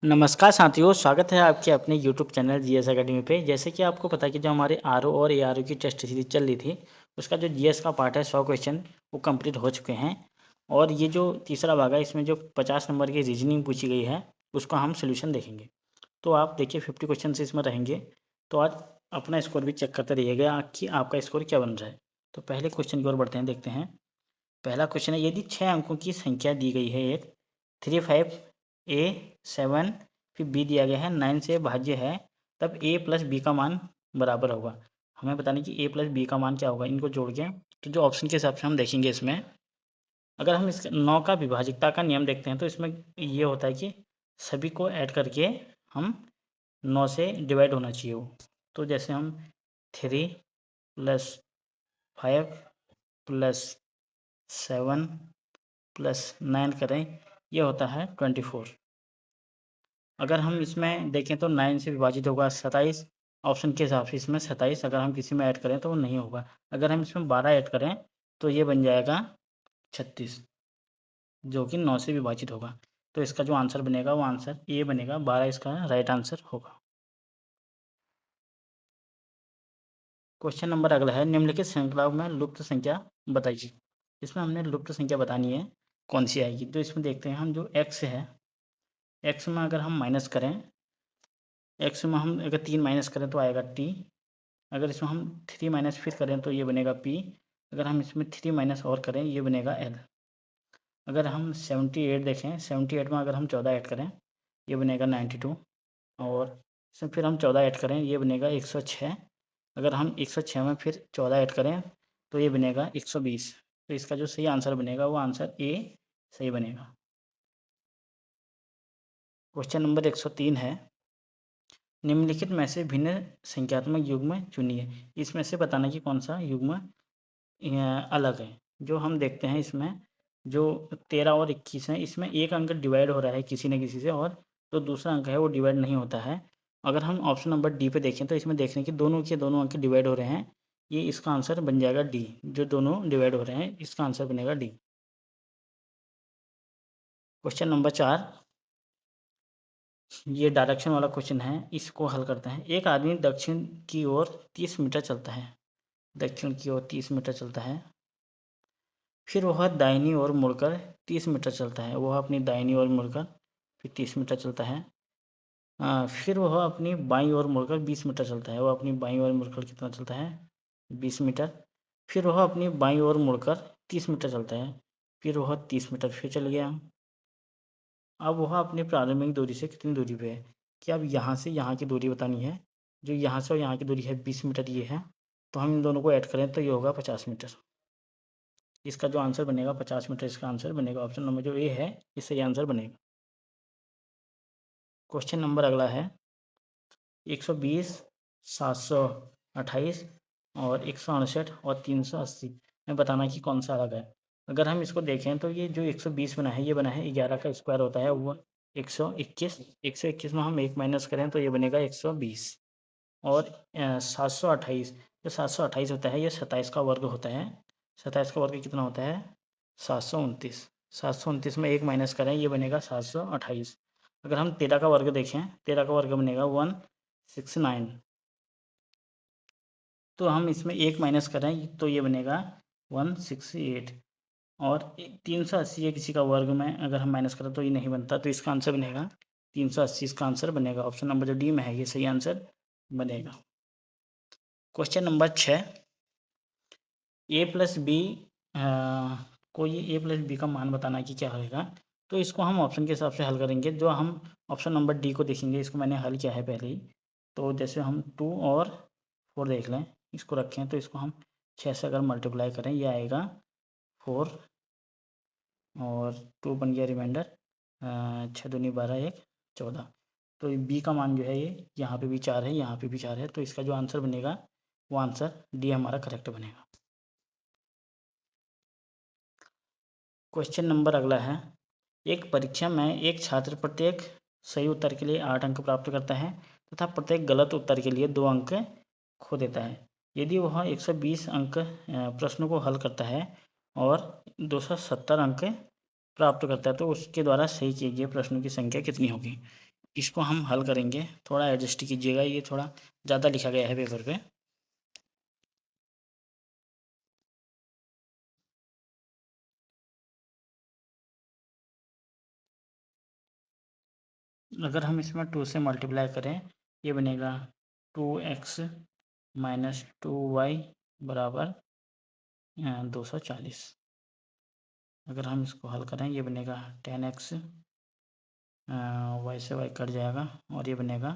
नमस्कार साथियों, स्वागत है आपके अपने यूट्यूब चैनल जीएस एकेडमी पे। जैसे कि आपको पता है कि जो हमारे आरओ और एआरओ की टेस्ट सीरीज चल रही थी, उसका जो जीएस का पार्ट है 100 क्वेश्चन वो कंप्लीट हो चुके हैं। और ये जो तीसरा भाग है, इसमें जो 50 नंबर की रीजनिंग पूछी गई है, उसका हम सोल्यूशन देखेंगे। तो आप देखिए 50 क्वेश्चन इसमें रहेंगे, तो आज अपना स्कोर भी चेक करते रहिएगा कि आपका स्कोर क्या बन रहा है। तो पहले क्वेश्चन की ओर बढ़ते हैं, देखते हैं। पहला क्वेश्चन है, यदि 6 अंकों की संख्या दी गई है एक 3, 5, ए 7, फिर बी दिया गया है 9 से भाज्य है, तब ए प्लस बी का मान बराबर होगा। हमें बताना कि ए प्लस बी का मान क्या होगा। इनको जोड़ के तो जो ऑप्शन के हिसाब से हम देखेंगे इसमें, अगर हम इस 9 का विभाजकता का नियम देखते हैं तो इसमें ये होता है कि सभी को ऐड करके हम 9 से डिवाइड होना चाहिए वो। तो जैसे हम 3 प्लस 5 प्लस 7 प्लस 9 करें, ये होता है 24। अगर हम इसमें देखें तो 9 से विभाजित होगा 27। ऑप्शन के हिसाब से इसमें 27 अगर हम किसी में ऐड करें तो वो नहीं होगा। अगर हम इसमें 12 ऐड करें तो ये बन जाएगा 36, जो कि 9 से विभाजित होगा। तो इसका जो आंसर बनेगा वो आंसर ए बनेगा, 12 इसका राइट आंसर होगा। क्वेश्चन नंबर अगला है, निम्नलिखित श्रृंखलाओं में लुप्त संख्या बताइए। इसमें हमने लुप्त संख्या बतानी है, कौन सी आएगी। तो इसमें देखते हैं हम, जो एक्स है, एक्स में अगर हम माइनस करें, एक्स में हम अगर 3 माइनस करें तो आएगा टी। अगर इसमें हम 3 माइनस फिर करें तो ये बनेगा पी। अगर हम इसमें 3 माइनस और करें ये बनेगा एल। अगर हम 78 देखें, 78 में अगर हम 14 ऐड करें ये बनेगा 92। और इसमें फिर हम 14 ऐड करें ये बनेगा 106। अगर हम 106 में फिर 14 ऐड करें तो ये बनेगा 120। तो इसका जो सही आंसर बनेगा वो आंसर ए सही बनेगा। क्वेश्चन नंबर 103 है, निम्नलिखित में से भिन्न संख्यात्मक युग्म चुनिए। इसमें से बताना कि कौन सा युग्म अलग है। जो हम देखते हैं इसमें, जो 13 और 21 है, इसमें एक अंक डिवाइड हो रहा है किसी न किसी से, और जो दूसरा अंक है वो डिवाइड नहीं होता है। अगर हम ऑप्शन नंबर डी पे देखें तो इसमें देख रहे हैं कि दोनों के दोनों अंक डिवाइड हो रहे हैं। ये इसका आंसर बन जाएगा डी, जो दोनों डिवाइड हो रहे हैं इसका आंसर बनेगा डी। क्वेश्चन नंबर 4, ये डायरेक्शन वाला क्वेश्चन है, इसको हल करते हैं। एक आदमी दक्षिण की ओर 30 मीटर चलता है, दक्षिण की ओर 30 मीटर चलता है। फिर वह दाहिनी ओर मुड़कर 30 मीटर चलता है, वह अपनी दाहिनी ओर मुड़कर फिर 30 मीटर चलता है। फिर वह अपनी बाईं ओर मुड़कर 20 मीटर चलता है, वह अपनी बाईं ओर मुड़कर कितना चलता है, 20 मीटर। फिर वह अपनी बाईं ओर मुड़कर 30 मीटर चलता है, फिर वह 30 मीटर फिर चल गया। अब वह अपनी प्रारंभिक दूरी से कितनी दूरी पे है, कि अब यहाँ से यहाँ की दूरी बतानी है। जो यहाँ से और यहाँ की दूरी है 20 मीटर ये है, तो हम इन दोनों को ऐड करें तो ये होगा 50 मीटर। इसका जो आंसर बनेगा 50 मीटर, इसका आंसर बनेगा ऑप्शन नंबर जो ए है, ये सही आंसर बनेगा। क्वेश्चन नंबर अगला है, 120, 728 और 168 और 380 में बताना कि कौन सा अलग है। अगर हम इसको देखें तो ये जो 120 बना है, ये बना है 11 का स्क्वायर होता है वो 121। 121 में हम 1 माइनस करें तो ये बनेगा 120। और 728, जो 728 होता है ये 27 का वर्ग होता है। 27 का वर्ग कितना होता है, 729। 729 में 1 माइनस करें ये बनेगा 728। अगर हम 13 का वर्ग देखें, 13 का वर्ग बनेगा 169। तो हम इसमें 1 माइनस करें तो ये बनेगा 168। और 380 है किसी का वर्ग में, अगर हम माइनस करें तो ये नहीं बनता, तो इसका आंसर बनेगा 380। इसका आंसर बनेगा ऑप्शन नंबर जो डी में है, ये सही आंसर बनेगा। क्वेश्चन नंबर 6, ए प्लस बी को ये ए प्लस बी का मान बताना कि क्या होगा। तो इसको हम ऑप्शन के हिसाब से हल करेंगे। जो हम ऑप्शन नंबर डी को देखेंगे, इसको मैंने हल किया है पहले ही। तो जैसे हम 2 और 4 देख लें, इसको रखें तो इसको हम 6 से अगर मल्टीप्लाई करें ये आएगा 4, और 2 बन गया रिमाइंडर, 6 दूनी 12, 1 14। तो बी का मान जो है ये यहाँ पे भी 4 है, यहाँ पे भी 4 है, तो इसका जो आंसर बनेगा वो आंसर डी हमारा करेक्ट बनेगा। क्वेश्चन नंबर अगला है, एक परीक्षा में एक छात्र प्रत्येक सही उत्तर के लिए 8 अंक प्राप्त करता है तथा प्रत्येक गलत उत्तर के लिए 2 अंक खो देता है। यदि वह 120 अंक प्रश्नों को हल करता है और 270 अंक प्राप्त करता है तो उसके द्वारा सही किए गए प्रश्नों की संख्या कितनी होगी। इसको हम हल करेंगे, थोड़ा एडजस्ट कीजिएगा, ये थोड़ा ज़्यादा लिखा गया है पेपर पे। अगर हम इसमें 2 से मल्टीप्लाई करें, ये बनेगा 2x माइनस 2y बराबर 240। अगर हम इसको हल करें, ये बनेगा 10x, y से y कट जाएगा और ये बनेगा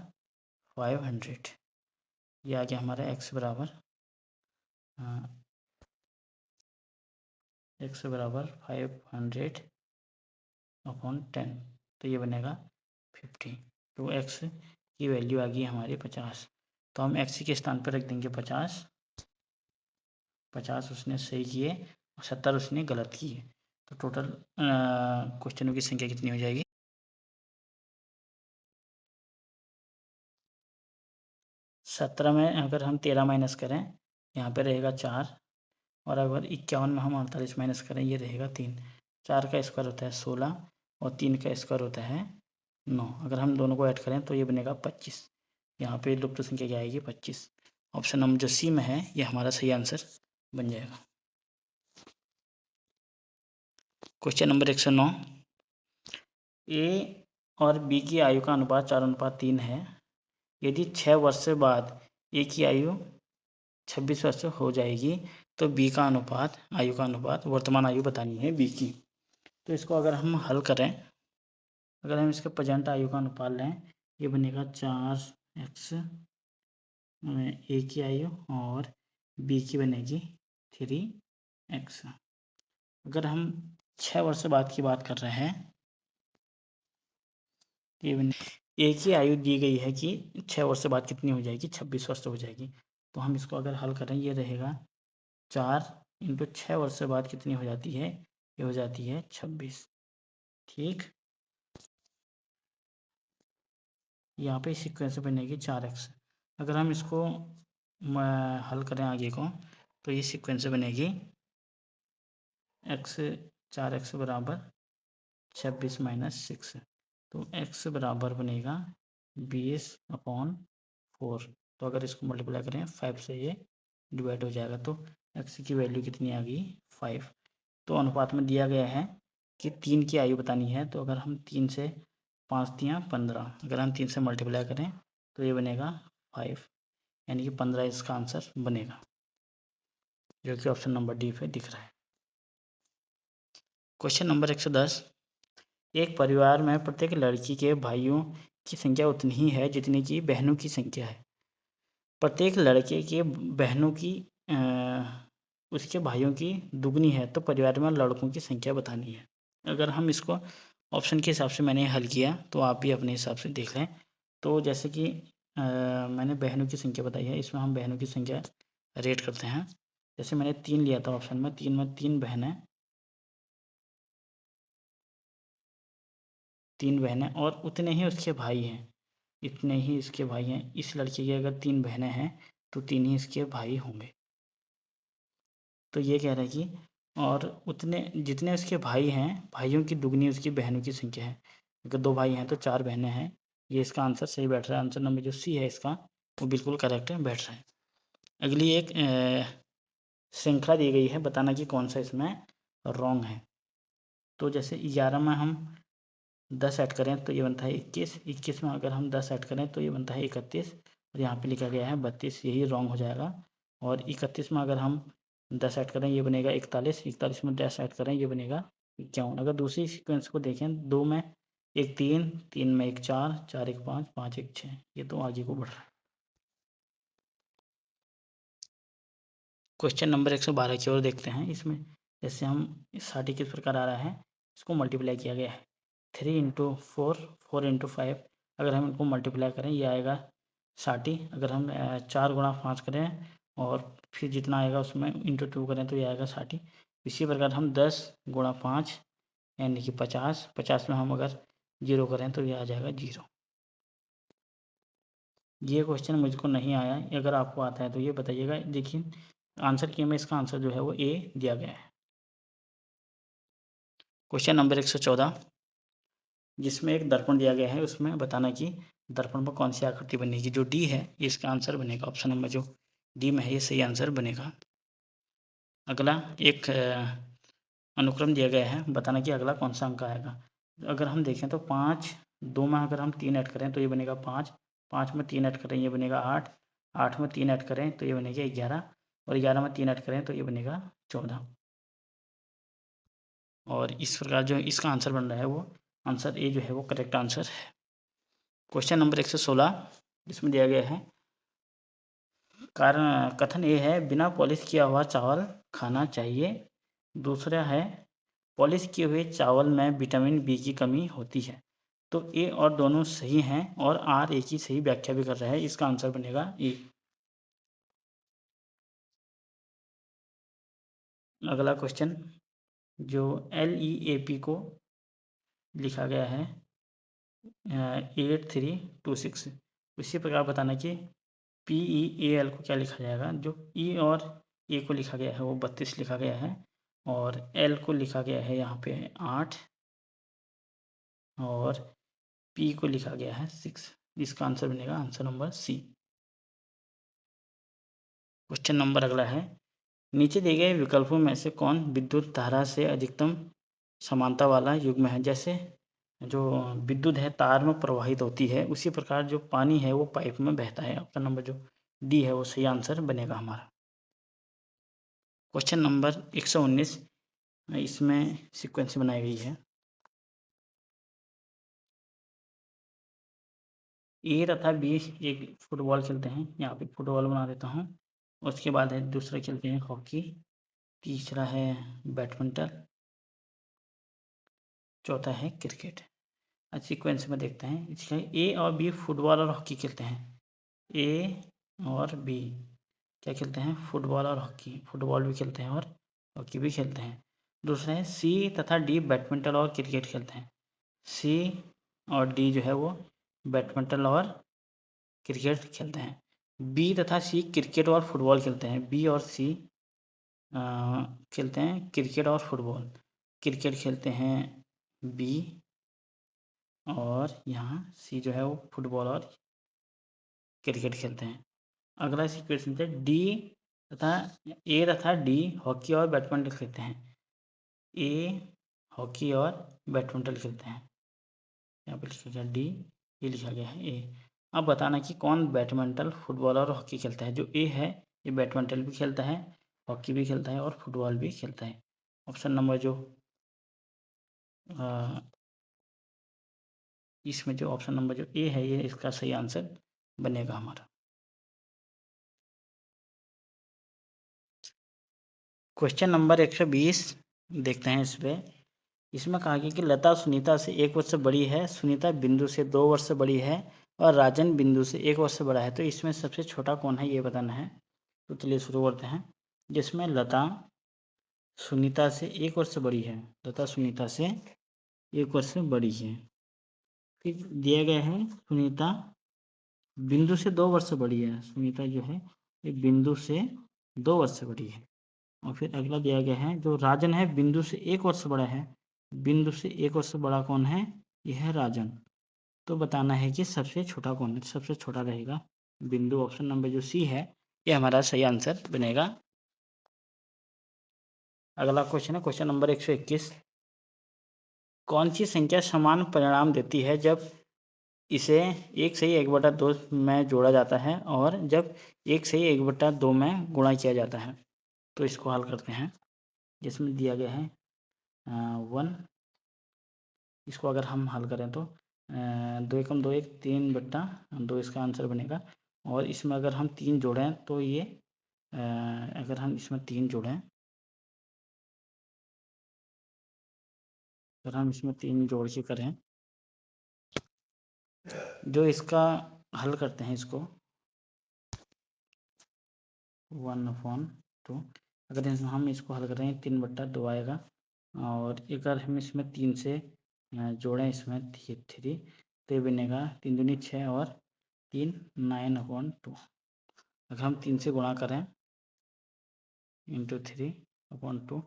500। ये आ गया हमारा x बराबर 500 अपॉन 10, तो ये बनेगा 50। तो x की वैल्यू आ गई हमारी 50। तो हम x के स्थान पर रख देंगे 50। 50 उसने सही किए और 70 उसने गलत किए। तो टोटल क्वेश्चनों की संख्या कितनी हो जाएगी? 17 में अगर हम 13 माइनस करें, यहाँ पे रहेगा 4, और अगर 51 में हम 48 माइनस करें, ये रहेगा 3। 4 का स्क्वायर होता है 16 और 3 का स्क्वायर होता है 9। अगर हम दोनों को ऐड करें तो ये बनेगा 25। यहाँ पे लुप्त संख्या क्या आएगी? 25। ऑप्शन नंबर जो सी में है ये हमारा सही आंसर बन जाएगा। क्वेश्चन नंबर 109, ए और बी की आयु का अनुपात 4:3 है। यदि 6 वर्ष बाद ए की आयु 26 वर्ष हो जाएगी तो बी का अनुपात, आयु का अनुपात, वर्तमान आयु बतानी है बी की। तो इसको अगर हम हल करें, अगर हम इसके प्रेजेंट आयु का अनुपात लें, ये बनेगा 4x ए की आयु और बी की बनेगी 3x। अगर हम 6 वर्ष बाद की बात कर रहे हैं, ये ए की आयु दी गई है कि 6 वर्ष बाद कितनी हो जाएगी? 26 वर्ष हो जाएगी। तो हम इसको अगर हल करें, ये रहेगा 4 इंटू 6 वर्ष बाद कितनी हो जाती है? ये हो जाती है 26। ठीक, यहाँ पे सीक्वेंस बनेगी 4x। अगर हम इसको हल करें आगे को, तो ये सीक्वेंस बनेगी x 4x बराबर 26 माइनस 6। तो x बराबर बनेगा 20/4। तो अगर इसको मल्टीप्लाई करें 5 से, ये डिवाइड हो जाएगा, तो x की वैल्यू कितनी आ गई? 5। तो अनुपात में दिया गया है कि 3 की आयु बतानी है, तो अगर हम 3 से 5 3 15, अगर हम 3 से मल्टीप्लाई करें तो ये बनेगा 5, यानी कि 15 इसका आंसर बनेगा, जो कि ऑप्शन नंबर डी पे दिख रहा है। क्वेश्चन नंबर 110, एक परिवार में प्रत्येक लड़की के भाइयों की संख्या उतनी ही है जितनी की बहनों की संख्या है। प्रत्येक लड़के के बहनों की उसके भाइयों की दुगनी है, तो परिवार में लड़कों की संख्या बतानी है। अगर हम इसको ऑप्शन के हिसाब से मैंने हल किया, तो आप भी अपने हिसाब से देख लें। तो जैसे कि मैंने बहनों की संख्या बताई है, इसमें हम बहनों की संख्या रेट करते हैं। जैसे मैंने 3 लिया था ऑप्शन में, 3 बहनें, 3 बहनें और उतने ही उसके भाई हैं, इतने ही इसके भाई हैं। इस लड़के की अगर 3 बहनें हैं तो 3 ही इसके भाई होंगे। तो ये कह रहा है कि और उतने जितने उसके भाई हैं, भाइयों की दुगनी उसकी बहनों की संख्या है। अगर 2 भाई हैं तो 4 बहनें हैं। ये इसका आंसर सही बैठ रहा है। आंसर नंबर जो सी है इसका, वो बिल्कुल करेक्ट है, बैठ रहा है। अगली एक श्रृंखला दी गई है, बताना कि कौन सा इसमें रॉन्ग है। तो जैसे 11 में हम 10 ऐड करें तो ये बनता है 21। 21 में अगर हम 10 ऐड करें तो ये बनता है 31, और यहाँ पे लिखा गया है 32, यही रॉन्ग हो जाएगा। और 31 में अगर हम 10 ऐड करें, ये बनेगा 41। 41 में 10 ऐड करें, ये बनेगा 51। अगर दूसरी सीक्वेंस को देखें, 2 में 1 3, 3 में 1 4, 4 1 5, 5 1 6, ये तो आगे को बढ़ रहा है। क्वेश्चन नंबर 112 की ओर देखते हैं। इसमें जैसे हम 60 किस प्रकार आ रहा है, इसको मल्टीप्लाई किया गया है। 3 इंटू 4, 4 इंटू 5, अगर हम इनको मल्टीप्लाई करें ये आएगा 60। अगर हम 4 गुणा 5 करें और फिर जितना आएगा उसमें इंटू 2 करें तो ये आएगा 60। इसी प्रकार हम 10 गुणा 5 यानी कि 50, 50 में हम अगर 0 करें तो ये आ जाएगा 0। ये क्वेश्चन मुझको नहीं आया, अगर आपको आता है तो ये बताइएगा। देखिए आंसर की में इसका आंसर जो है वो ए दिया गया है। क्वेश्चन नंबर 114, जिसमें एक दर्पण दिया गया है, उसमें बताना कि दर्पण पर कौन सी आकृति बनेगी। जो डी है ये इसका आंसर बनेगा, ऑप्शन नंबर जो डी में है ये सही आंसर बनेगा। अगला एक अनुक्रम दिया गया है, बताना कि अगला कौन सा अंक आएगा। अगर हम देखें तो 5, 2 में अगर हम 3 ऐड करें तो ये बनेगा 5, 5 में 3 ऐड करें ये बनेगा 8, 8 में 3 ऐड करें तो ये बनेगा 11 और 11 में 3 ऐड करें तो ये बनेगा 14। और इस प्रकार जो इसका आंसर बन रहा है वो आंसर ए जो है वो करेक्ट आंसर है। क्वेश्चन नंबर 116 जिसमें दिया गया है कारण कथन ये है बिना पॉलिश किया हुआ चावल खाना चाहिए। दूसरा है पॉलिश किए हुए चावल में विटामिन बी की कमी होती है। तो ए और दोनों सही हैं और आर ए की सही व्याख्या भी कर रहा है, इसका आंसर बनेगा ए। अगला क्वेश्चन जो LEAP को लिखा गया है 8326, उसी प्रकार बताना कि PEAL को क्या लिखा जाएगा। जो ई और ए को लिखा गया है वो 32 लिखा गया है और एल को लिखा गया है यहाँ पे 8 और पी को लिखा गया है 6। इसका आंसर बनेगा answer number C. Question number अगला है नीचे दिए गए विकल्पों में से कौन विद्युत धारा से अधिकतम समानता वाला युग्म है। जैसे जो विद्युत है तार में प्रवाहित होती है, उसी प्रकार जो पानी है वो पाइप में बहता है। ऑप्शन नंबर जो डी है वो सही आंसर बनेगा हमारा। क्वेश्चन नंबर 119 इसमें सीक्वेंस बनाई गई है। ए तथा बी एक फुटबॉल खेलते हैं, यहाँ पे फुटबॉल बना देता हूँ। उसके बाद है दूसरा खेलते हैं हॉकी, तीसरा है बैडमिंटन, चौथा है क्रिकेट। आज सीक्वेंस में देखते हैं इसका ए और बी फुटबॉल और हॉकी खेलते हैं। ए और बी क्या खेलते हैं फुटबॉल और हॉकी, फुटबॉल भी खेलते हैं और हॉकी भी खेलते हैं। दूसरा है सी तथा डी बैडमिंटन और क्रिकेट खेलते हैं। सी और डी जो है वो बैडमिंटन और क्रिकेट खेलते हैं। बी तथा सी क्रिकेट और फुटबॉल खेलते हैं। बी और सी खेलते हैं क्रिकेट और फुटबॉल। क्रिकेट खेलते हैं बी और यहाँ सी जो है वो फुटबॉल और क्रिकेट खेलते हैं। अगला सीक्वेंस है डी तथा ए तथा डी हॉकी और बैडमिंटन खेलते हैं। ए हॉकी और बैडमिंटन खेलते हैं, यहाँ पे लिखा गया डी, ये लिखा गया है ए। अब बताना कि कौन बैडमिंटन फुटबॉल और हॉकी खेलता है। जो ए है ये बैडमिंटन भी खेलता है, हॉकी भी खेलता है और फुटबॉल भी खेलता है। ऑप्शन नंबर जो इसमें जो ऑप्शन नंबर जो ए है ये इसका सही आंसर बनेगा हमारा। क्वेश्चन नंबर 120 देखते हैं इस पे। इसमें कहा गया कि लता सुनीता से 1 वर्ष से बड़ी है, सुनीता बिंदु से 2 वर्ष से बड़ी है और राजन बिंदु से 1 वर्ष से बड़ा है। तो इसमें सबसे छोटा कौन है ये बताना है। तो चलिए शुरू करते हैं। जिसमें लता सुनीता से 1 वर्ष से बड़ी है, लता सुनीता से 1 वर्ष से बड़ी है। फिर दिया गया है सुनीता बिंदु से 2 वर्ष से बड़ी है, सुनीता जो है ये बिंदु से 2 वर्ष से बड़ी है। और फिर अगला दिया गया है जो राजन है बिंदु से 1 वर्ष से बड़ा है, बिंदु से 1 वर्ष से बड़ा कौन है, यह है राजन। तो बताना है कि सबसे छोटा कौन है, सबसे छोटा रहेगा बिंदु। ऑप्शन नंबर जो सी है ये हमारा सही आंसर बनेगा। अगला क्वेश्चन है क्वेश्चन नंबर 121। कौन सी संख्या समान परिणाम देती है जब इसे 1 से 1/2 में जोड़ा जाता है और जब 1 से 1/2 में गुणा किया जाता है। तो इसको हल करते हैं। जिसमें दिया गया है 1, इसको अगर हम हल करें तो 2 एकम 2 1 3/2 इसका आंसर बनेगा। और इसमें अगर हम 3 जोड़ें तो ये अगर हम इसमें 3 जोड़ें, अगर हम इसमें 3 जोड़ के करें जो इसका हल करते हैं इसको 1/2, अगर हम इसको हल करें 3/2 आएगा। और अगर हम इसमें 3 से जोड़ें इसमें 3 तो ये बनेगा 3 दूनी 6 और 3 9/2। अगर हम 3 से गुणा करें इंटू 3/2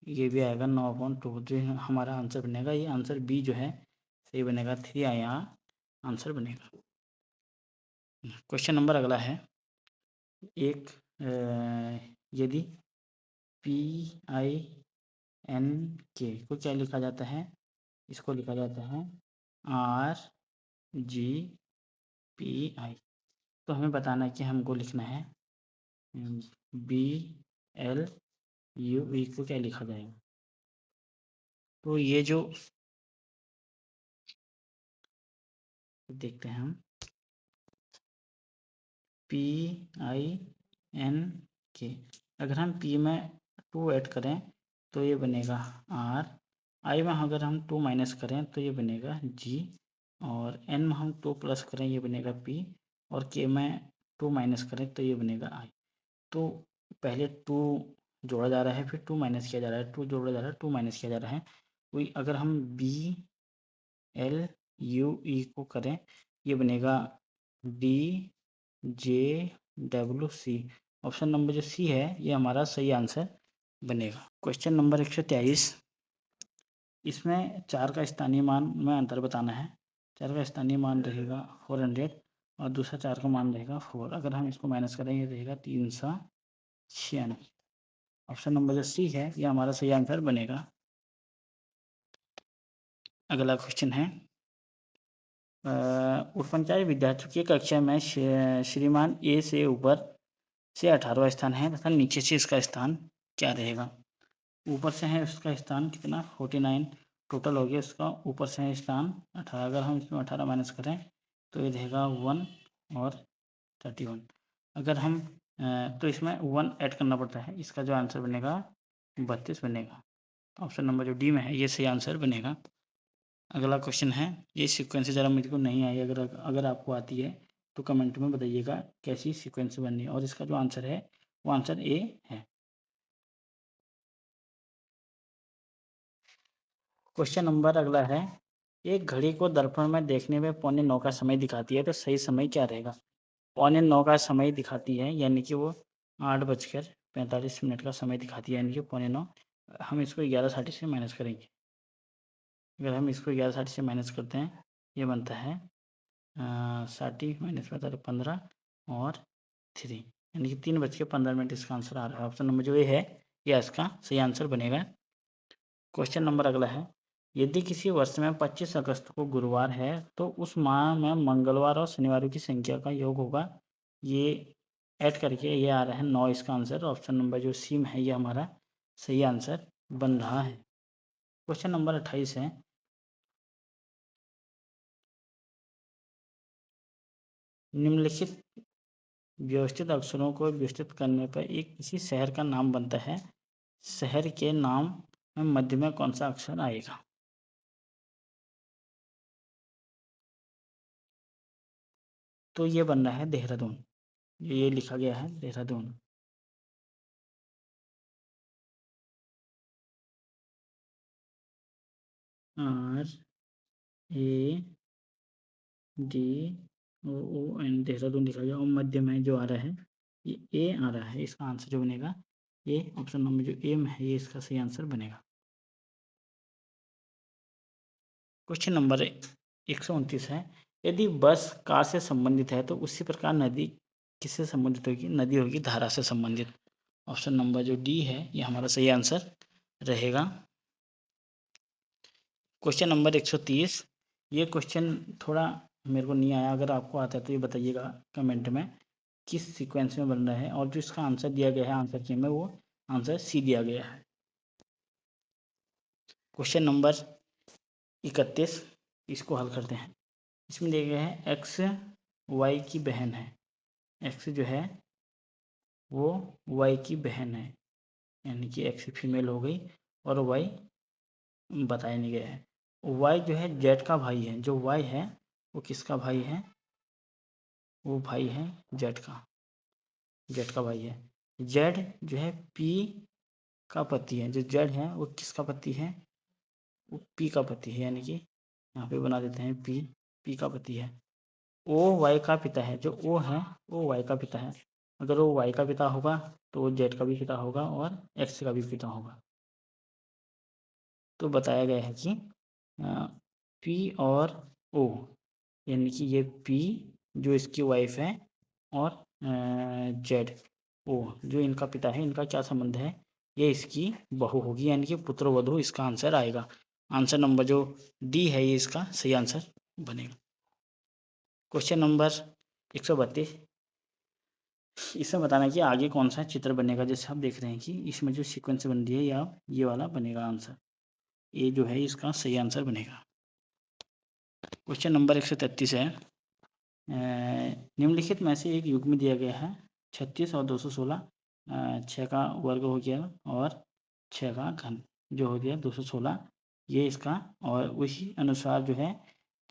ये भी आएगा 9/2। जो हमारा आंसर बनेगा ये आंसर बी जो है सही बनेगा 3 यहाँ आंसर बनेगा। क्वेश्चन नंबर अगला है, एक यदि PINK को क्या लिखा जाता है, इसको लिखा जाता है RGPI। तो हमें बताना है कि हमको लिखना है BLUE को क्या लिखा जाएगा। तो ये जो देखते हैं हम PINK, अगर हम P में 2 ऐड करें तो ये बनेगा R, I में अगर हम 2 माइनस करें तो ये बनेगा G, और N में हम 2 प्लस करें ये बनेगा P, और K में 2 माइनस करें तो ये बनेगा I। तो पहले 2 जोड़ा जा रहा है, फिर 2 माइनस किया जा रहा है, 2 जोड़ा जा रहा है, 2 माइनस किया जा रहा है। कोई अगर हम BLUE को करें ये बनेगा DJWC। ऑप्शन नंबर जो सी है ये हमारा सही आंसर बनेगा। क्वेश्चन नंबर 123, इसमें 4 का स्थानीय मान में अंतर बताना है। 4 का स्थानीय मान रहेगा 400 और दूसरा 4 का मान रहेगा 4। अगर हम इसको माइनस करें ये रहेगा 396। ऑप्शन नंबर जो सी है ये हमारा सही आंसर बनेगा। अगला क्वेश्चन है, ऊर्ध्वचारी विद्यार्थियों की कक्षा में श्रीमान ए से ऊपर से 18वां स्थान है तथा नीचे से इसका स्थान क्या रहेगा। ऊपर से है उसका स्थान कितना 49 टोटल हो गया, इसका ऊपर से है स्थान 18। अगर हम इसमें 18 माइनस करें तो ये रहेगा 1 और 31। अगर हम तो इसमें 1 ऐड करना पड़ता है, इसका जो आंसर बनेगा 32 बनेगा। ऑप्शन नंबर जो डी में है ये सही आंसर बनेगा। अगला क्वेश्चन है, ये सीक्वेंस ज़रा मुझको नहीं आई, अगर आपको आती है तो कमेंट में बताइएगा कैसी सीक्वेंस बननी है, और इसका जो आंसर है वो आंसर ए है। क्वेश्चन नंबर अगला है, एक घड़ी को दर्पण में देखने में 8:45 का समय दिखाती है तो सही समय क्या रहेगा। 8:45 का समय दिखाती है यानी कि वो 8:45 का समय दिखाती है, यानी कि 8:45। हम इसको 11:60 से माइनस करेंगे। अगर हम इसको 11:60 से माइनस करते हैं ये बनता है 60 माइनस 15 और 3, यानी कि 3:15 इसका आंसर आ रहा है। ऑप्शन नंबर जो ये है ये इसका सही आंसर बनेगा। क्वेश्चन नंबर अगला है, यदि किसी वर्ष में 25 अगस्त को गुरुवार है तो उस माह में मंगलवार और शनिवारों की संख्या का योग होगा। ये ऐड करके ये आ रहा है 9 इसका आंसर। ऑप्शन नंबर जो सी में है ये हमारा सही आंसर बन रहा है। क्वेश्चन नंबर 28 है, निम्नलिखित व्यवस्थित अक्षरों को व्यवस्थित करने पर एक किसी शहर का नाम बनता है, शहर के नाम में मध्य में कौन सा अक्षर आएगा। तो ये बन रहा है देहरादून, ये लिखा गया है देहरादून। RADOON देहरादून लिखा गया, और मध्य में जो आ रहा है ये ए आ रहा है। इसका आंसर जो बनेगा ये ऑप्शन नंबर जो ए में है ये इसका सही आंसर बनेगा। क्वेश्चन नंबर 129 है, यदि बस कार से संबंधित है तो उसी प्रकार नदी किससे संबंधित होगी। नदी होगी धारा से संबंधित। ऑप्शन नंबर जो डी है ये हमारा सही आंसर रहेगा। क्वेश्चन नंबर 130, ये क्वेश्चन थोड़ा मेरे को नहीं आया, अगर आपको आता है तो ये बताइएगा कमेंट में किस सीक्वेंस में बन रहा है, और जो इसका आंसर दिया गया है आंसर की में वो आंसर सी दिया गया है। क्वेश्चन नंबर 31, इसको हल करते हैं। इसमें दिया गया है एक्स वाई की बहन है। एक्स जो है वो वाई की बहन है, यानी कि एक्स फीमेल हो गई और वाई बताया नहीं गया है। वाई जो है जेड का भाई है, जो वाई है वो किसका भाई है, वो भाई है जेड का, जेड का भाई है। जेड जो है पी का पति है, जो जेड है वो किसका पति है, वो पी का पति है, यानी कि यहाँ पे बना देते हैं पी का पति है। ओ वाई का पिता है, जो ओ है वो वाई का पिता है। अगर वो वाई का पिता होगा तो वो जेड का भी पिता होगा और एक्स का भी पिता होगा। तो बताया गया है कि पी और ओ, यानी कि ये पी जो इसकी वाइफ है और जेड ओ जो इनका पिता है, इनका क्या संबंध है, ये इसकी बहू होगी, यानी कि पुत्र वधू इसका आंसर आएगा। आंसर नंबर जो डी है ये इसका सही आंसर बनेगा। क्वेश्चन नंबर 132, इसमें बताना है कि आगे कौन सा चित्र बनेगा। जैसे आप देख रहे हैं कि इसमें जो सीक्वेंस बन रही है या ये वाला बनेगा आंसर, ये जो है इसका सही आंसर बनेगा। क्वेश्चन नंबर 133 है, निम्नलिखित में से एक युग्म दिया गया है 36 और 216, 6 का वर्ग हो गया और 6 का घन जो हो गया 216, ये इसका, और उसी अनुसार जो है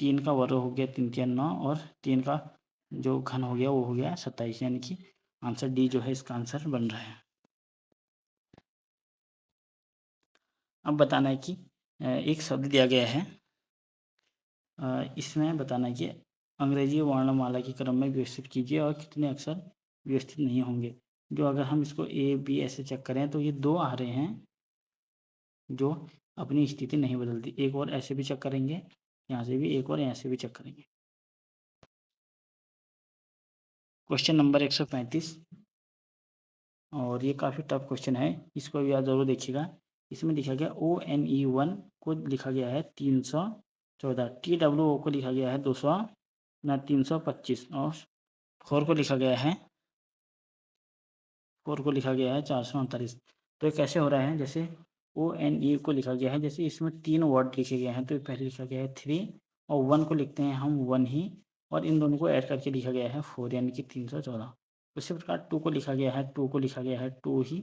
3 का वर्ग हो गया 3 3 9 और 3 का जो घन हो गया वो हो गया 27, यानी कि आंसर डी जो है इसका आंसर बन रहा है। अब बताना है कि एक शब्द दिया गया है, इसमें बताना है कि अंग्रेजी वर्णमाला के क्रम में व्यवस्थित कीजिए और कितने अक्षर व्यवस्थित नहीं होंगे। जो अगर हम इसको ए बी ऐसे चेक करें तो ये 2 आ रहे हैं जो अपनी स्थिति नहीं बदलती। एक और ऐसे भी चेक करेंगे, यहाँ से भी एक और यहाँ से भी चेक करेंगे। क्वेश्चन नंबर 135, और ये काफ़ी टफ क्वेश्चन है, इसको भी आप ज़रूर देखिएगा। इसमें लिखा गया ONE1 को लिखा गया है 314, TWO को लिखा गया है 325 और 4 को लिखा गया है 448। तो ये कैसे हो रहा है, जैसे ONE को लिखा गया है, जैसे इसमें 3 वर्ड लिखे गए हैं तो पहले लिखा गया है 3 और 1 को लिखते हैं हम 1 ही, और इन दोनों को ऐड करके लिखा गया है 4, यानी कि 314। उसी प्रकार 2 को लिखा गया है 2 को लिखा गया है 2 ही,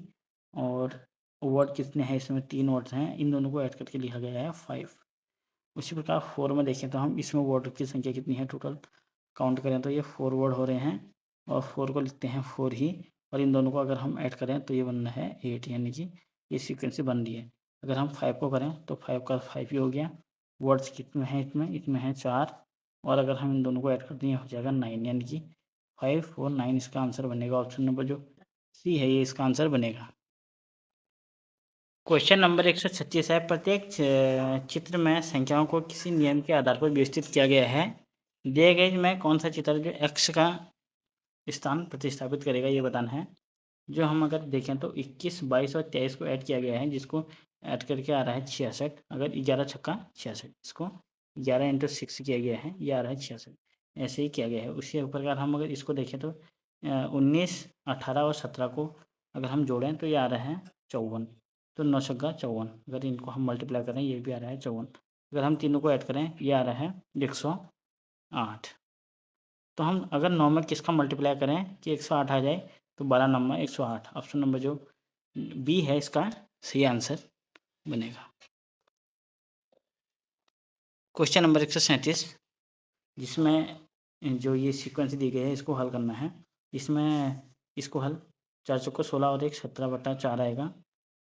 और वर्ड कितने हैं, इसमें 3 वर्ड्स हैं, इन दोनों को ऐड करके लिखा गया है 5। उसी प्रकार 4 में देखें तो हम इसमें वर्ड की संख्या कितनी है, टोटल काउंट करें तो ये 4 वर्ड हो रहे हैं, और 4 को लिखते हैं 4 ही, और इन दोनों को अगर हम ऐड करें तो ये बनना है 8, यानी कि ये सीक्वेंस बन रही है। अगर हम 5 को करें तो 5 का 5 ही हो गया। वर्ड्स कितने हैं इसमें है 4, और अगर हम इन दोनों को ऐड कर दें हो जाएगा 9, यानी कि 5 और 9 इसका आंसर बनेगा। ऑप्शन नंबर जो सी है ये इसका आंसर बनेगा। क्वेश्चन नंबर 136 है, प्रत्येक चित्र में संख्याओं को किसी नियम के आधार पर व्यवस्थित किया गया है। दिए गए में कौन सा चित्र जो x का स्थान प्रतिस्थापित करेगा ये बताना है। जो हम अगर देखें तो 21, 22 और 23 को ऐड किया गया है, जिसको ऐड करके आ रहा है 66। अगर 11 छक्का 66, इसको 11 × 6 किया गया है, ये आ रहा है 66, ऐसे ही किया गया है। उसी प्रकार हम अगर इसको देखें तो 19, 18 और 17 को अगर हम जोड़ें तो ये आ रहा है 54, तो 9 छक्का 54। अगर इनको हम मल्टीप्लाई करें ये भी आ रहा है 54। अगर हम तीनों को ऐड करें ये आ रहा है 108। तो हम अगर 9 में किसका मल्टीप्लाई करें कि 108 आ जाए, तो 12 नंबर 108। ऑप्शन नंबर जो बी है इसका सही आंसर बनेगा। क्वेश्चन नंबर 137, जिसमें जो ये सीक्वेंस दी गई है इसको हल करना है। इसमें इसको हल 4 चौको 16 और 1 17/4 आएगा,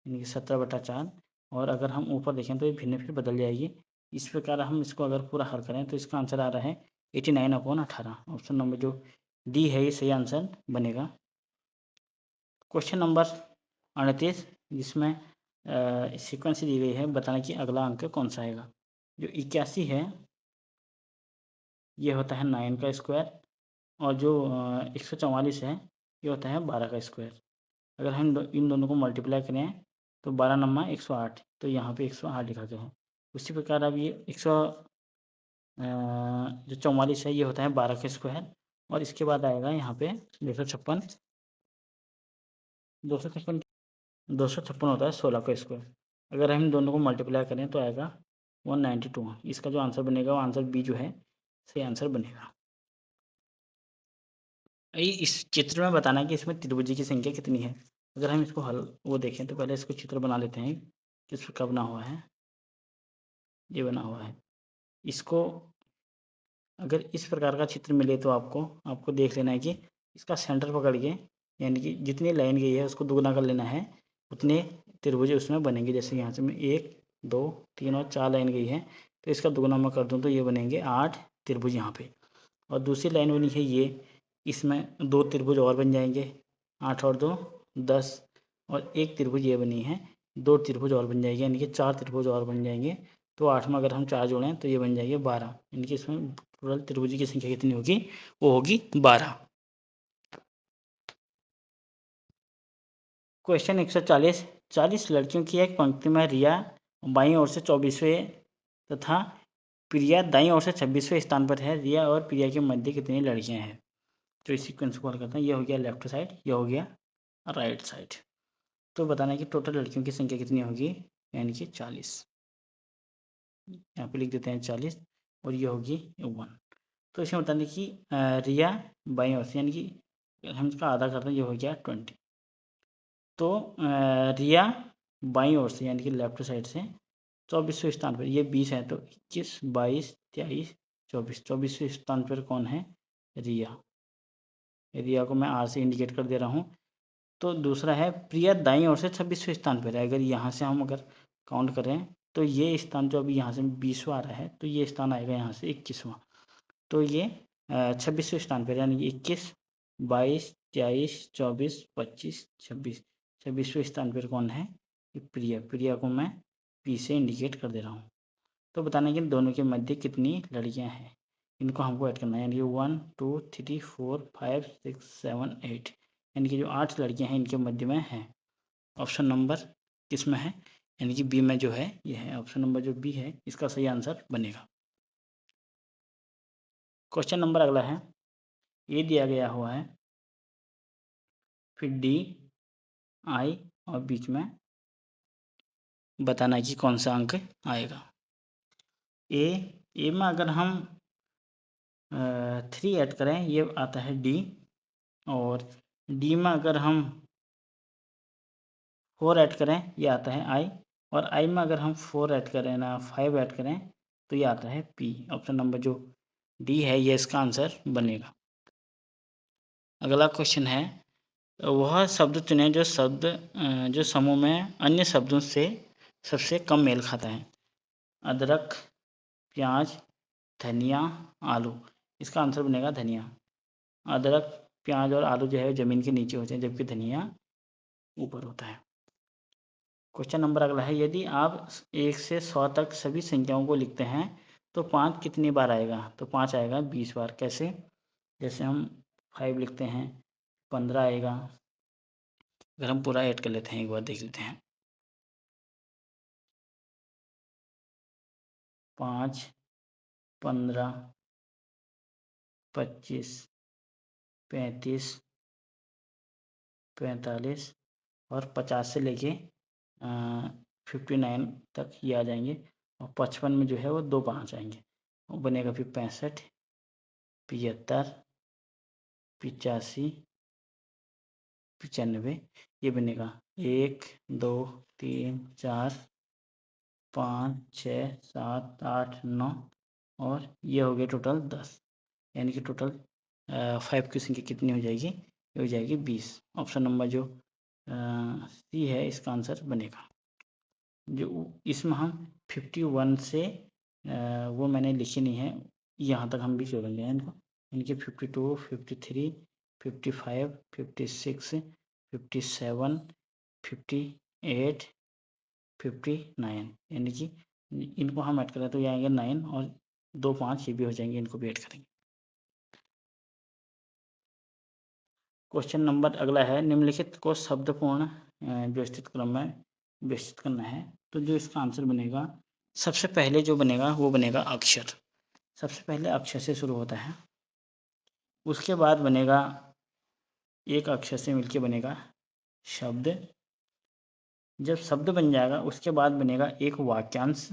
यानी कि 17/4। और अगर हम ऊपर देखें तो ये भिन्न फिर बदल जाएगी। इस प्रकार हम इसको अगर पूरा हल करें तो इसका आंसर आ रहा है 89/18। ऑप्शन नंबर जो डी है ये सही आंसर बनेगा। क्वेश्चन नंबर 38, जिसमें सीक्वेंस दी गई है, बताना कि अगला अंक कौन सा आएगा। जो 81 है ये होता है 9 का स्क्वायर, और जो 144 है ये होता है 12 का स्क्वायर। अगर हम इन दोनों को मल्टीप्लाई करें तो 12 नम्मा 108, तो यहाँ पे 108 लिखा गया है। उसी प्रकार अब ये जो 44 है ये होता है 12 का स्क्वायर, और इसके बाद आएगा यहाँ पे 256 होता है 16 का स्क्वायर। अगर हम दोनों को मल्टीप्लाई करें तो आएगा 192। इसका जो आंसर बनेगा वो आंसर बी जो है सही आंसर बनेगा। इस चित्र में बताना है कि इसमें त्रिभुज की संख्या कितनी है। अगर हम इसको हल वो देखें तो पहले इसको चित्र बना लेते हैं। किस का बना हुआ है, ये बना हुआ है। इसको अगर इस प्रकार का चित्र मिले तो आपको देख लेना है कि इसका सेंटर पकड़ के, यानी कि जितनी लाइन गई है उसको दुगना कर लेना है, उतने त्रिभुज उसमें बनेंगे। जैसे यहाँ से मैं 1, 2, 3 और 4 लाइन गई है, तो इसका दुगना मैं कर दूँ तो ये बनेंगे 8 त्रिभुज यहाँ पे। और दूसरी लाइन बनी है ये, इसमें 2 त्रिभुज और बन जाएंगे, 8 और 2 10, और एक त्रिभुज ये बनी है, 2 त्रिभुज और बन जाएंगे, यानी कि 4 त्रिभुज और बन जाएंगे। तो 8 में अगर हम 4 जोड़ें तो ये बन जाएगी 12, इनकी इसमें टोटल त्रिभुज की संख्या कितनी होगी, वो होगी 12। क्वेश्चन 140, 40 लड़कियों की एक पंक्ति में रिया बाईं ओर से 24वें तथा प्रिया दाईं ओर से 26वें स्थान पर है। रिया और प्रिया के मध्य कितनी लड़कियां हैं। तो इस सीक्वेंस को हल करते हैं। ये हो गया लेफ्ट साइड, ये हो गया राइट साइड। तो बताना है कि टोटल लड़कियों की संख्या कितनी होगी, यानी कि 40। यहाँ पे लिख देते हैं 40 और ये होगी 1। तो इसमें बताने की रिया बाईं ओर से, यानी कि हम इसका आधा करते हैं, ये हो गया 20। तो रिया बाईं ओर से यानी कि लेफ्ट साइड से 24वें स्थान पर, ये 20 है तो 21, 22, 23, 24, 24वें स्थान पर कौन है, रिया। रिया को मैं आर से इंडिकेट कर दे रहा हूँ। तो दूसरा है प्रिया दाईं ओर से 26वें स्थान पर है। अगर यहाँ से हम अगर काउंट करें तो ये स्थान जो अभी यहाँ से 20वां आ रहा है, तो ये स्थान आएगा यहाँ से 21वां। तो ये 26वें स्थान पर, यानी 21, 22, 23, 24, 25, 26, 26वें स्थान पर कौन है, प्रिया। प्रिया को मैं पी से इंडिकेट कर दे रहा हूँ। तो बताना कि इन दोनों के मध्य कितनी लड़कियाँ हैं, इनको हमको ऐड करना है। यानी कि 1, 2, 3, 4, 5, 6, 7, 8, यानी कि जो 8 लड़कियाँ हैं इनके मध्य में हैं। ऑप्शन नंबर किस में है, यानी कि बी में जो है ये है। ऑप्शन नंबर जो बी है इसका सही आंसर बनेगा। क्वेश्चन नंबर अगला है, ए दिया गया हुआ है, फिर डी, आई और बीच में बताना है कि कौन सा अंक आएगा। ए में अगर हम 3 ऐड करें ये आता है डी, और डी में अगर हम 4 ऐड करें ये आता है आई, और आई में अगर हम 4 ऐड करें ना 5 ऐड करें तो ये आता है पी। ऑप्शन नंबर जो डी है ये इसका आंसर बनेगा। अगला क्वेश्चन है, वह शब्द चुनें जो समूह में अन्य शब्दों से सबसे कम मेल खाता है। अदरक, प्याज, धनिया, आलू। इसका आंसर बनेगा धनिया। अदरक, प्याज और आलू जो है ज़मीन के नीचे होते हैं, जबकि धनिया ऊपर होता है। क्वेश्चन नंबर अगला है, यदि आप 1 से 100 तक सभी संख्याओं को लिखते हैं तो 5 कितनी बार आएगा। तो 5 आएगा 20 बार। कैसे, जैसे हम 5 लिखते हैं 15 आएगा। अगर हम पूरा ऐड कर लेते हैं, एक बार देख लेते हैं। 5, 15, 25, 35, 45 और 50 से लेके 59 तक ये आ जाएंगे, और 55 में जो है वो 2 5 आएंगे, वो बनेगा फिर 65, 75, 85, 95, ये बनेगा 1, 2, 3, 4, 5, 6, 7, 8, 9 और ये हो गया टोटल 10। यानी कि टोटल 5 की संख्या कितनी हो जाएगी, ये हो जाएगी 20। ऑप्शन नंबर जो सी है इसका आंसर बनेगा। जो इसमें हम 51 से वो मैंने लिखी नहीं है, यहाँ तक हम भी जोड़ेंगे इनको। इनके 52, 53, 55, 56, 57, 58, 59, यानी कि इनको हम ऐड करें तो ये आएंगे 9 और 2 5 ये भी हो जाएंगे, इनको भी ऐड करेंगे। क्वेश्चन नंबर अगला है, निम्नलिखित को शब्दपूर्ण व्यवस्थित क्रम में व्यवस्थित करना है। तो जो इसका आंसर बनेगा, सबसे पहले जो बनेगा वो बनेगा अक्षर। सबसे पहले अक्षर से शुरू होता है, उसके बाद बनेगा एक अक्षर से मिलके बनेगा शब्द। जब शब्द बन जाएगा उसके बाद बनेगा एक वाक्यांश।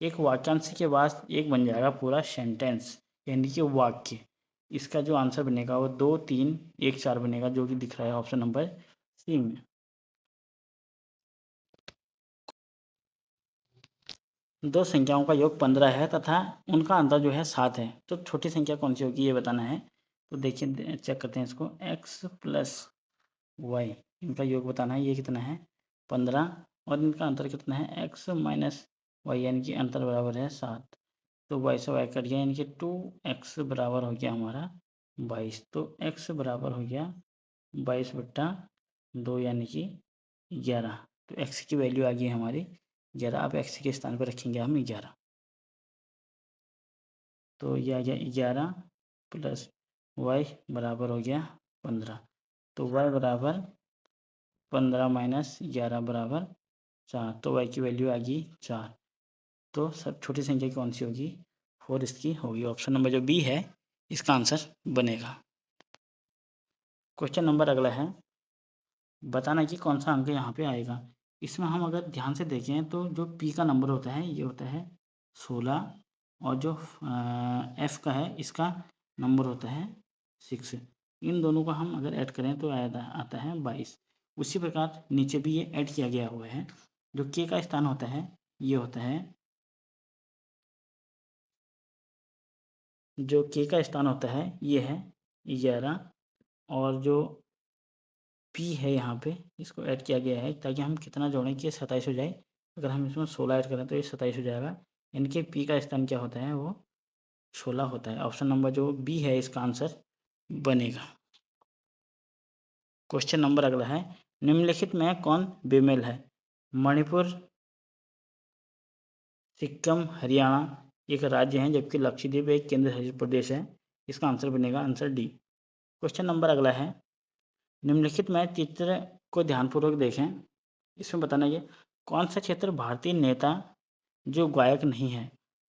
एक वाक्यांश के बाद एक बन जाएगा पूरा सेंटेंस, यानी कि वाक्य। इसका जो आंसर बनेगा वो 2, 3, 1, 4 बनेगा, जो कि दिख रहा है ऑप्शन नंबर सी में। दो संख्याओं का योग 15 है तथा उनका अंतर जो है 7 है, तो छोटी संख्या कौन सी होगी ये बताना है। तो देखिए चेक करते हैं इसको, x प्लस वाई, इनका योग बताना है, ये कितना है 15, और इनका अंतर कितना है x माइनस वाई, यानी कि अंतर बराबर है 7। तो वाई से वाई कट गया, यानी कि 2x बराबर हो गया हमारा 22। तो x बराबर हो गया 22/2, यानी कि 11। तो x की वैल्यू आ गई हमारी 11। अब x के स्थान पर रखेंगे हम 11, तो यह आ गया 11 प्लस y बराबर हो गया 15। तो y बराबर 15 माइनस 11 बराबर 4, तो y की वैल्यू आ गई 4। तो सब छोटी संख्या कौन सी होगी? 4 इसकी होगी। ऑप्शन नंबर जो बी है इसका आंसर बनेगा। क्वेश्चन नंबर अगला है, बताना कि कौन सा अंक यहाँ पे आएगा। इसमें हम अगर ध्यान से देखें तो जो p का नंबर होता है ये होता है 16, और जो f का है इसका नंबर होता है 6। इन दोनों को हम अगर ऐड करें तो आता है 22। उसी प्रकार नीचे भी ये ऐड किया गया हुआ है। जो k का स्थान होता है ये होता है, जो k का स्थान होता है ये है 11, और जो p है यहाँ पे इसको ऐड किया गया है ताकि हम कितना जोड़ें कि 27 हो जाए। अगर हम इसमें 16 ऐड करें तो ये 27 हो जाएगा। इनके p का स्थान क्या होता है? वो 16 होता है। ऑप्शन नंबर जो बी है इसका आंसर बनेगा। क्वेश्चन नंबर अगला है, निम्नलिखित में कौन बेमेल है? मणिपुर, सिक्किम, हरियाणा एक राज्य है जबकि लक्षद्वीप एक केंद्र शासित प्रदेश है। इसका आंसर बनेगा आंसर डी। क्वेश्चन नंबर अगला है, निम्नलिखित में चित्र को ध्यानपूर्वक देखें। इसमें बताना ये कौन सा क्षेत्र भारतीय नेता जो गायक नहीं है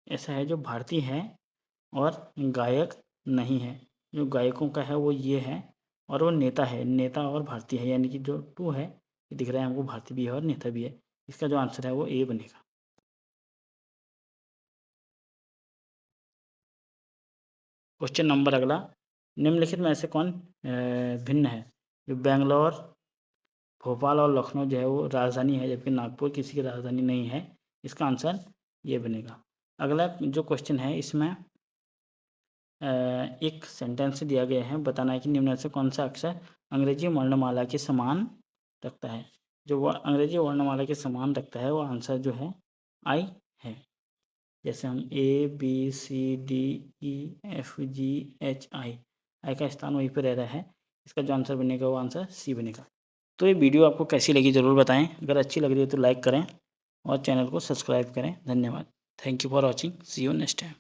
ऐसा है, जो भारतीय है और गायक नहीं है। जो गायकों का है वो ये है, और वो नेता है, नेता और भारतीय है, यानी कि जो 2 है ये दिख रहा है हमको, भारतीय भी है और नेता भी है। इसका जो आंसर है वो ए बनेगा। क्वेश्चन नंबर अगला, निम्नलिखित में से कौन भिन्न है? जो बेंगलोर, भोपाल और लखनऊ जो है वो राजधानी है जबकि नागपुर किसी की राजधानी नहीं है। इसका आंसर ये बनेगा। अगला जो क्वेश्चन है इसमें एक सेंटेंस दिया गया है, बताना है कि निम्न में से कौन सा अक्षर अंग्रेजी वर्णमाला के समान रखता है। जो वो अंग्रेजी वर्णमाला के समान रखता है वो आंसर जो है आई है। जैसे हम ABCDEFGHI, आई का स्थान वहीं पर रह रहा है। इसका जो आंसर बनेगा वो आंसर सी बनेगा। तो ये वीडियो आपको कैसी लगी ज़रूर बताएं। अगर अच्छी लग रही है तो लाइक करें और चैनल को सब्सक्राइब करें। धन्यवाद। Thank you for watching. See you next time.